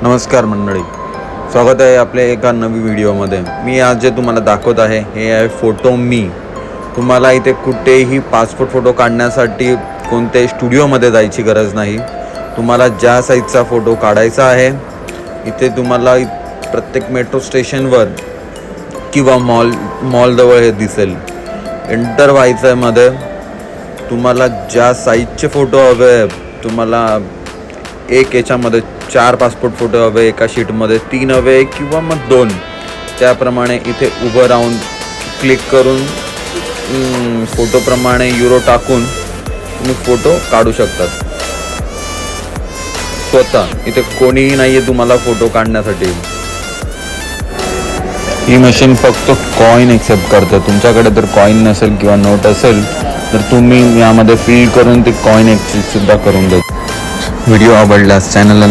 नमस्कार मंडळी, स्वागत आहे आपल्या एका नवी व्हिडिओमध्ये। मी आज जे तुम्हाला दाखवत आहे हे आहे फोटो मी। तुम्हाला इथे कुठेही पासपोर्ट फोटो काढण्यासाठी कोणत्याही स्टुडिओमध्ये जायची गरज नाही। तुम्हाला ज्या साईजचा फोटो काढायचा आहे इथे तुम्हाला प्रत्येक मेट्रो स्टेशनवर किंवा मॉलजवळ हे दिसेल। एंटर व्हायचं आहे मध्ये। तुम्हाला ज्या साईजचे फोटो हवे, तुम्हाला एक याच्यामध्ये 4 पासपोर्ट फोटो हवे, एका शीटमध्ये 3 हवे किंवा मग 2, त्याप्रमाणे इथे उभं राहून क्लिक करून फोटोप्रमाणे युरो टाकून तुम्ही फोटो काढू शकतात स्वतः। इथे कोणीही नाही आहे तुम्हाला फोटो काढण्यासाठी। ही मशीन फक्त कॉइन एक्सेप्ट करते। तुमच्याकडे जर कॉइन नसेल किंवा नोट असेल तर तुम्ही यामध्ये फिल करून ते कॉइन एक्सेप्ट सुद्धा करून देता। व्हिडिओ आवडल्यास चॅनलला